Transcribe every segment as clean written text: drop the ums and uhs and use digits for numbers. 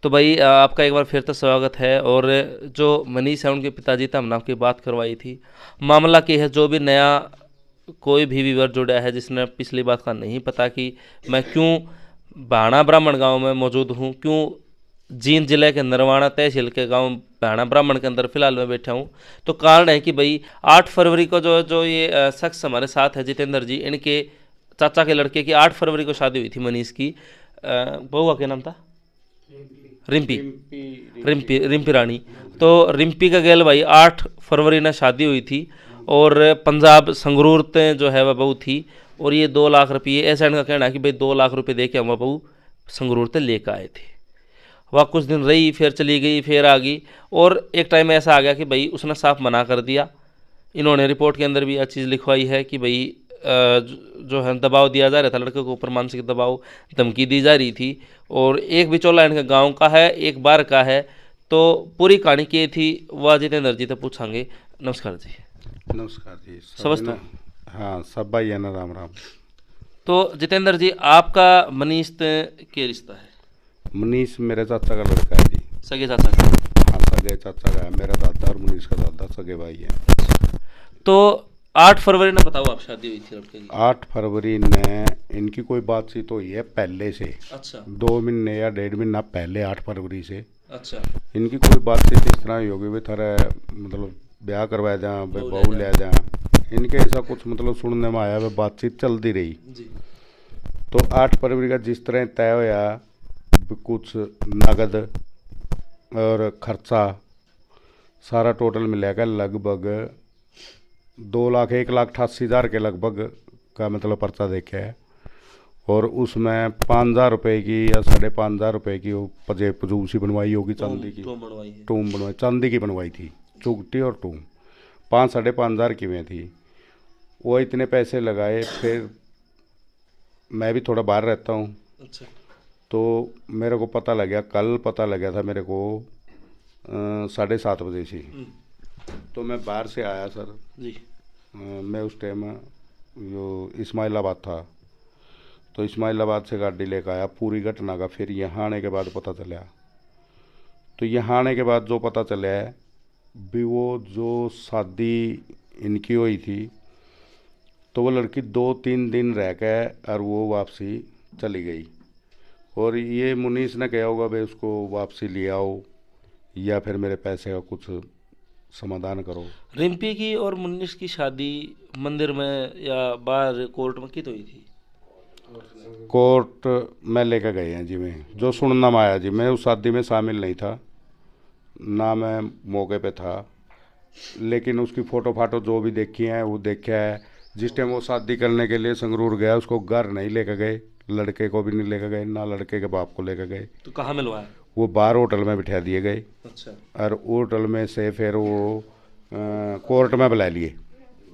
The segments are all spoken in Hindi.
तो भाई आपका एक बार फिर तो स्वागत है। और जो मनीष है उनके पिताजी थे, हमने आपकी बात करवाई थी। मामला क्या है, जो भी नया कोई भी व्यूअर जुड़ा है जिसने पिछली बात का नहीं पता कि मैं क्यों भाणा ब्राह्मण गांव में मौजूद हूँ, क्यों जींद जिले के नरवाना तहसील के गांव भाणा ब्राह्मण के अंदर फिलहाल मैं बैठा हूँ, तो कारण है कि भाई 8 फरवरी को जो जो ये शख्स हमारे साथ है जितेंद्र जी, इनके चाचा के लड़के की 8 फरवरी को शादी हुई थी मनीष की। बहू का क्या नाम था? रिम्पी। रिम्पी रिम्पी रानी। तो रिम्पी का गेल भाई 8 फरवरी ने शादी हुई थी और पंजाब संगरूर ते जो है वह बहू थी। और ये 2 लाख रुपये, ऐसा इनका कहना है कि भाई 2 लाख रुपये दे के हम वह बहू संगरूर ते लेकर आए थे। वह कुछ दिन रही, फिर चली गई, फिर आ गई। और एक टाइम ऐसा आ गया कि भाई उसने साफ मना कर दिया। इन्होंने रिपोर्ट के अंदर भी यह चीज़ लिखवाई है कि भाई जो है दबाव दिया जा रहा था लड़के के ऊपर, मानसिक दबाव, धमकी दी जा रही थी। और एक बिचौला इनके गांव का है, एक बार का है। तो पूरी कहानी की थी वह जितेंद्र जी तो पूछांगे। नमस्कार जी। नमस्कार जी। समझता हूँ। हाँ, सब भाई है ना, राम राम। तो जितेंद्र जी, आपका मनीष से क्या रिश्ता है? मनीष मेरे चाचा का लड़का है जी। सगे चाचा का? हाँ, सगे चाचा का है। मेरा दादा और मनीष का दादा सगे भाई है। तो 8 फरवरी ने बताओ आप शादी हुई थी लड़के की? 8 फरवरी ने इनकी कोई बातचीत हुई है पहले से। अच्छा 2 महीने या 1.5 महीना पहले 8 फरवरी से अच्छा। इनकी कोई बातचीत इस तरह ही होगी भाई थारा मतलब ब्याह करवा दें, भाई बहू ले दें। इनके ऐसा कुछ मतलब सुनने में आया, भाई बातचीत चलती रही जी। तो 8 फरवरी का जिस तरह तय होया, कुछ नगद और खर्चा सारा टोटल मिलेगा लगभग 2,01,88,000 के लगभग का मतलब पर्चा देखा है। और उसमें 5,000 रुपये की या 5,500 रुपये की वो पजूसी बनवाई होगी, चांदी की टूम बनवाई, चांदी की बनवाई थी, चुगटी और टूम 5,000-5,500 की में थी। वो इतने पैसे लगाए। फिर मैं भी थोड़ा बाहर रहता हूँ। अच्छा। तो मेरे को पता लग गया, कल पता लग गया था मेरे को 7:30 बजे से। तो मैं बाहर से आया सर जी। मैं उस टाइम जो इस्माइलाबाद था, तो इस्माइलाबाद से गाड़ी लेकर आया पूरी घटना का। फिर यहाँ आने के बाद पता चला, तो यहाँ आने के बाद जो पता चला है भी वो जो शादी इनकी हुई थी तो वो लड़की 2-3 दिन रह गए और वो वापसी चली गई। और ये मुनीस ने कहा होगा भाई उसको वापसी ले आओ या फिर मेरे पैसे का कुछ समाधान करो। रिम्पी की और मुन्नीस की शादी मंदिर में या बाहर कोर्ट में की तो हुई थी? कोर्ट में लेकर गए हैं जी। मैं जो सुनना में आया जी, मैं उस शादी में शामिल नहीं था ना, मैं मौके पे था। लेकिन उसकी फ़ोटो फाटो जो भी देखी हैं वो देखा है। जिस टाइम वो शादी करने के लिए संगरूर गया उसको घर नहीं लेकर गए, लड़के को भी नहीं लेकर गए, ना लड़के के बाप को लेकर गए। तो कहाँ मिलवाया? वो बाहर होटल में बिठा दिए गए। अच्छा। और होटल में से फिर वो कोर्ट में बुला लिए।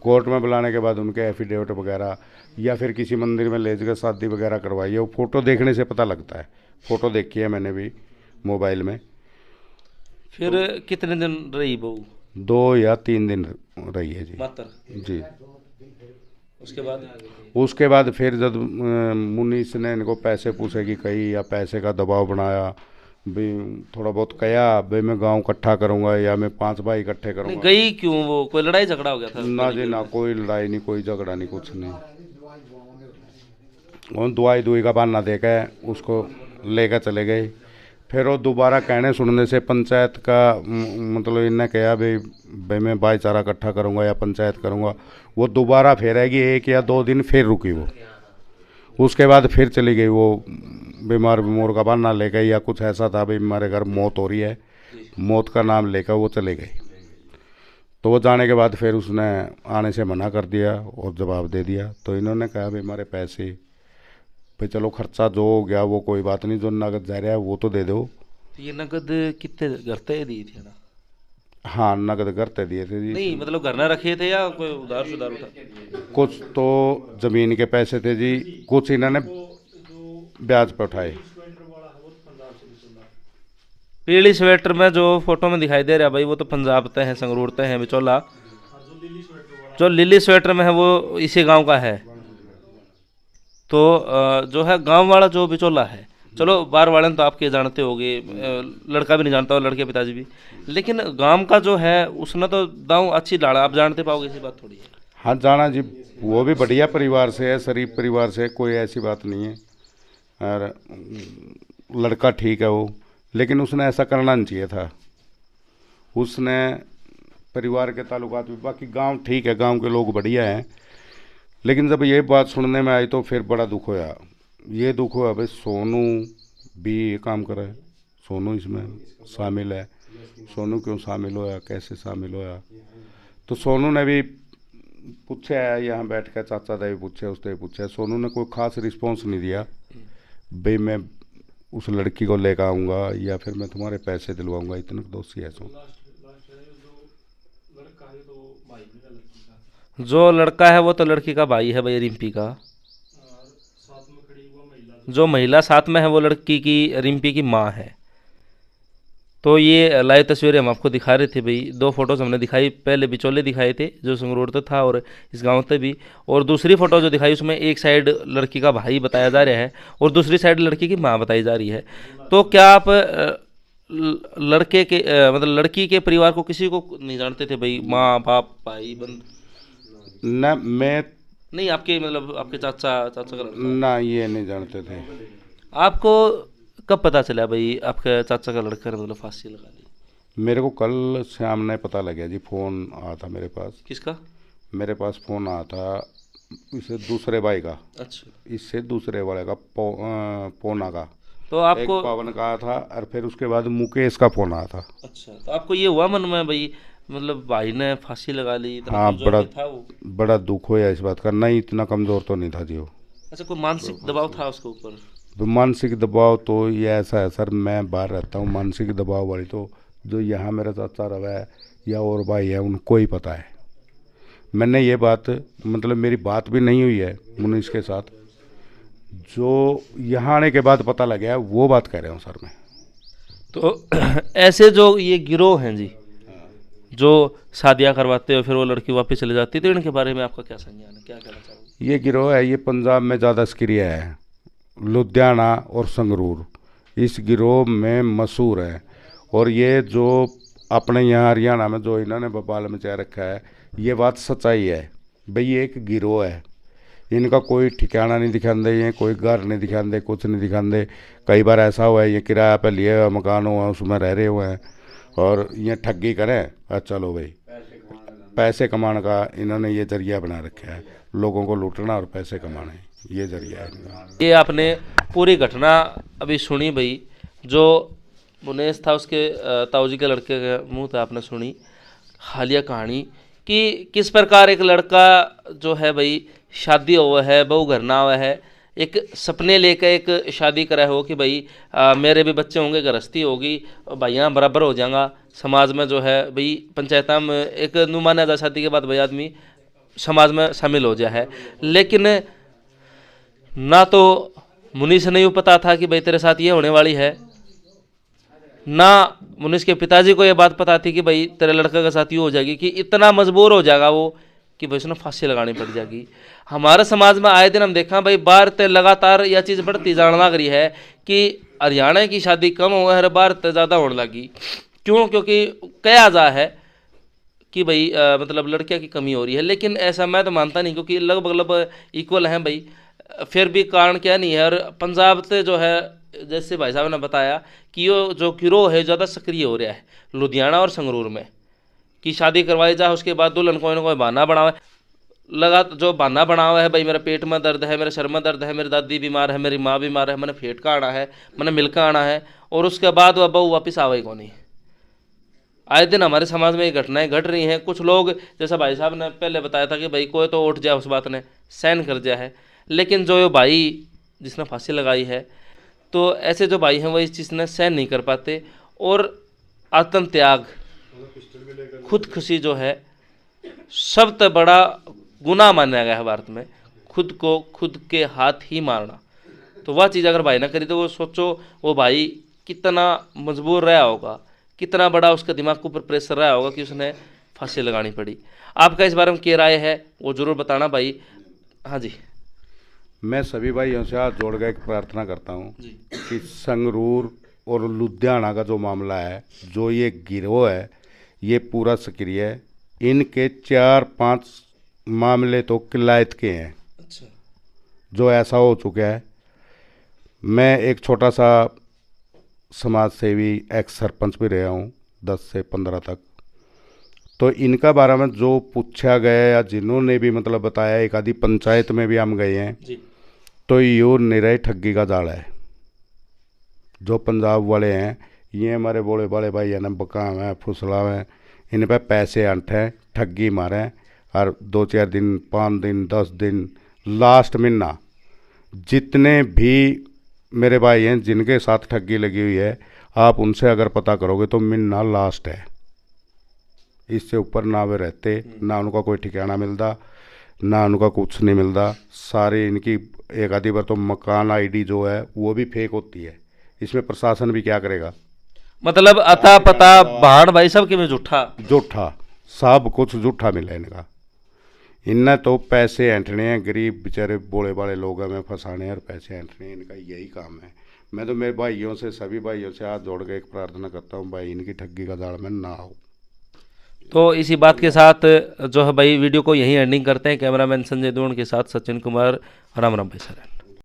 कोर्ट में बुलाने के बाद उनके एफिडेविट वगैरह या फिर किसी मंदिर में ले जाकर शादी वगैरह करवाई है। वो फ़ोटो देखने से पता लगता है। फ़ोटो देखी है मैंने भी मोबाइल में। फिर कितने दिन रही बहू? 2 या 3 दिन रही है जी। मात्र? जी। उसके बाद फिर जब मुनीस ने इनको पैसे पूछे कि कहीं या पैसे का दबाव बनाया भी, थोड़ा बहुत कहा भाई मैं गांव इकट्ठा करूंगा या मैं 5 भाई इकट्ठे करूंगा। गई क्यों? वो कोई लड़ाई झगड़ा हो गया था? ना जी ना, कोई लड़ाई नहीं, कोई झगड़ा नहीं, कुछ नहीं। वो दवाई दुई का बहाना देकर उसको लेकर चले गए। फिर वो दोबारा कहने सुनने से पंचायत का मतलब इनने कहा भाई मैं भाईचारा इकट्ठा करूंगा या पंचायत करूंगा। वो दोबारा फिर आएगी 1 या 2 दिन, फिर रुकी वो। उसके बाद फिर चली गई वो बीमार का बहाना लेकर या कुछ ऐसा था भाई हमारे घर मौत हो रही है, मौत का नाम लेकर वो चले गए। तो वो जाने के बाद फिर उसने आने से मना कर दिया और जवाब दे दिया। तो इन्होंने कहा भाई हमारे पैसे भाई चलो खर्चा जो हो गया वो कोई बात नहीं, जो नगद जा रहा है वो तो दे दो। तो ये नगद कितने घर तय दी थी ना? हाँ, नगद घर तय दिए थे जी। नहीं मतलब घर ना रखे थे या कोई उधार सुधार उठा? कुछ तो ज़मीन के पैसे थे जी, कुछ इन्होंने ब्याज पर उठाए। पीली स्वेटर में जो फोटो में दिखाई दे रहा है भाई वो तो पंजाब ते हैं, संगरूर ते हैं बिचौला। जो लिली स्वेटर में है वो इसी गांव का है। तो जो है गांव वाला जो बिचौला है चलो बार वाले तो आपके जानते होगे, लड़का भी नहीं जानता और लड़के पिताजी भी, लेकिन गांव का जो है उसने तो दाव अच्छी लाड़ा आप जानते पाओगे, ऐसी बात थोड़ी है। हाँ जाना जी, वो भी बढ़िया परिवार से है, शरीफ परिवार से है, कोई ऐसी बात नहीं है। और लड़का ठीक है वो, लेकिन उसने ऐसा करना नहीं चाहिए था। उसने परिवार के ताल्लुकात भी, बाकी गांव ठीक है, गांव के लोग बढ़िया हैं, लेकिन जब ये बात सुनने में आई तो फिर बड़ा दुख होया। ये दुख हुआ भाई सोनू भी ये काम कर रहा है, सोनू इसमें शामिल है, सोनू क्यों शामिल होया, कैसे शामिल होया। तो सोनू ने भी पूछा है, यहाँ बैठ कर चाचा ने भी पूछे, उसने भी पूछा, सोनू ने कोई खास रिस्पॉन्स नहीं दिया भाई मैं उस लड़की को लेकर आऊँगा या फिर मैं तुम्हारे पैसे दिलवाऊंगा, इतना दोषी है सो। जो लड़का है वो तो लड़की का भाई है भाई, रिम्पी का। जो महिला साथ में है वो लड़की की, रिम्पी की माँ है। तो ये लाइव तस्वीरें हम आपको दिखा रहे थे भाई, दो फोटोज हमने दिखाई, पहले बिचौले दिखाए थे जो संगरूर पे था और इस गांव पे भी, और दूसरी फोटो जो दिखाई उसमें एक साइड लड़की का भाई बताया जा रहा है और दूसरी साइड लड़की की माँ बताई जा रही है। तो क्या आप लड़के के मतलब लड़की के परिवार को किसी को नहीं जानते थे भाई, माँ बाप भाई बंद? ना मैं नहीं, आपके मतलब आपके चाचा चाचा का लड़का? ना ये नहीं जानते थे। आपको कब पता चला भाई आपके चाचा का लड़का ने मतलब फांसी लगा ली? मेरे को कल शाम ने पता लगा जी, फ़ोन आया था मेरे पास। किसका? मेरे पास फ़ोन आया था इससे दूसरे भाई का, अच्छा। इससे दूसरे वाले का पोना का, तो एक आपको पवन का आया था और फिर उसके बाद मुकेश का फ़ोन आया था। अच्छा, तो आपको ये हुआ मन में भाई मतलब भाई ने फांसी लगा ली, इतना हाँ कमजोर बड़ा भी था वो? बड़ा दुख होया इस बात का, नहीं इतना कमज़ोर तो नहीं था जी वो। अच्छा, कोई मानसिक दबाव था उसके ऊपर? मानसिक दबाव तो ये ऐसा है सर, मैं बाहर रहता हूँ, मानसिक दबाव वाली तो जो यहाँ मेरा चाचा रहा है या और भाई है उनको ही पता है। मैंने ये बात मतलब मेरी बात भी नहीं हुई है मुनीश के साथ, जो यहाँ आने के बाद पता लगा है वो बात कह रहा हूँ सर मैं। तो ऐसे जो ये गिरोह हैं जी, जो शादियां करवाते हो फिर वो लड़की वापस चले जाती है, तो इनके बारे में आपका क्या संज्ञान है, क्या कहना चाहोगे? ये गिरोह है, ये पंजाब में ज़्यादा सक्रिय है, लुधियाना और संगरूर इस गिरोह में मशहूर है। और ये जो अपने यहाँ हरियाणा में जो इन्होंने बवाल मचा रखा है, ये बात सच्चाई है भाई, ये एक गिरोह है, इनका कोई ठिकाना नहीं दिखाते, ये कोई घर नहीं दिखाते, कुछ नहीं दिखाते। कई बार ऐसा हुआ है ये किराया पे लिए हुआ मकान हुआ उसमें रह रहे हुए हैं और ये ठगी करें और चलो भाई पैसे कमाने का इन्होंने ये जरिया बना रखा है, लोगों को लूटना और पैसे कमाने, ये जरिया है इनका। ये आपने पूरी घटना अभी सुनी भाई, जो मुनेश था उसके ताऊजी के लड़के के मुंह से आपने सुनी हालिया कहानी कि किस प्रकार एक लड़का जो है भाई शादी हुआ है, बहू घर ना हुआ है, एक सपने लेकर एक शादी करा हो कि भाई मेरे भी बच्चे होंगे, गृहस्थी होगी, भाइयाँ बराबर हो जाएगा समाज में, जो है भाई पंचायत में एक नुमाना जा शादी के बाद भाई आदमी समाज में शामिल हो जाए है। लेकिन ना तो मुनीष ने यूँ पता था कि भाई तेरे साथ ये होने वाली है, ना मुनीष के पिताजी को ये बात पता थी कि भाई तेरे लड़के के साथ यूँ हो जाएगी, कि इतना मजबूर हो जाएगा वो कि भाई उसने फांसी लगानी पड़ जाएगी। हमारे समाज में आए दिन हम देखा भाई बार ते लगातार यह चीज़ बढ़ती जाने लग रही है कि हरियाणा की शादी कम हुआ है, बार ते ज़्यादा होने लगी। क्यों? क्योंकि कहा जा है कि भाई मतलब लड़कियों की कमी हो रही है, लेकिन ऐसा मैं तो मानता नहीं, क्योंकि लगभग इक्वल हैं भाई, फिर भी कारण क्या नहीं है। और पंजाब से जो है जैसे भाई साहब ने बताया कि ये जो गिरोह है ज़्यादा सक्रिय हो रहा है लुधियाना और संगरूर में, कि शादी करवाई जाए उसके बाद दुल्हन कोई ना कोई बहाना बनावे, लगा जो बहाना बना हुआ है भाई मेरा पेट में दर्द है, मेरे सर में दर्द है, मेरी दादी बीमार है, मेरी माँ बीमार है, मैंने फेट का आना है, मैंने मिलका आना है, और उसके बाद वह बहू वापस आवे को नहीं। आए दिन हमारे समाज में ये घटनाएं घट रही हैं। कुछ लोग जैसा भाई साहब ने पहले बताया था कि भाई कोई तो उठ जाए उस बात ने सहन कर जाए है, लेकिन जो ये भाई जिसने फांसी लगाई है, तो ऐसे जो भाई हैं वो इस चीज़ ने सहन नहीं कर पाते, और आत्म त्याग खुदकुशी जो है सबसे बड़ा गुनाह माना गया है भारत में, खुद को खुद के हाथ ही मारना। तो वह चीज़ अगर भाई ना करी तो वो सोचो वो भाई कितना मजबूर रहा होगा, कितना बड़ा उसका दिमाग के ऊपर प्रेशर रहा होगा कि उसने फांसी लगानी पड़ी। आपका इस बारे में क्या राय है वो ज़रूर बताना भाई। हाँ जी। मैं सभी भाइयों से हाथ जोड़ कर एक प्रार्थना करता हूँ कि संगरूर और लुधियाना का जो मामला है, जो ये गिरोह है, ये पूरा सक्रिय है। इनके 4-5 मामले तो किलायत के हैं। अच्छा। जो ऐसा हो चुका है। मैं एक छोटा सा समाज सेवी, एक्स सरपंच भी रहा हूँ 10 से 15 तक। तो इनका बारे में जो पूछा गया या जिन्होंने भी मतलब बताया, एक आधी पंचायत में भी हम गए हैं जी। तो यो निराई ठगी का जाल है। जो पंजाब वाले हैं, ये हमारे बोले बड़े भाई है ना, बकाम है, फुसला है, इन पे पैसे अंठे, ठगी मारे, और 2-4 दिन, 5 दिन, 10 दिन, लास्ट महीना, जितने भी मेरे भाई हैं जिनके साथ ठगी लगी हुई है, आप उनसे अगर पता करोगे तो महीना लास्ट है। इससे ऊपर ना वे रहते, ना उनका कोई ठिकाना मिलता, ना उनका कुछ नहीं मिलता। सारे इनकी एक आधी बार तो मकान आईडी जो है वो भी फेक होती है। इसमें प्रशासन भी क्या करेगा? मतलब अता पता भाड़ भाई सब के में झूठा झूठा, सब कुछ झूठा मिला इनका। इनने तो पैसे ऐंठने हैं, गरीब बेचारे बोले वाले लोग हमें फंसाने हैं और पैसे ऐंठने हैं, इनका यही काम है। मैं तो मेरे भाइयों से, सभी भाइयों से हाथ जोड़ के एक प्रार्थना करता हूँ, भाई इनकी ठगी का जाल में ना हो। तो इसी बात के साथ जो है भाई वीडियो को यहीं एंडिंग करते हैं। कैमरामैन संजय दोण के साथ सचिन कुमार। राम राम भाई सर।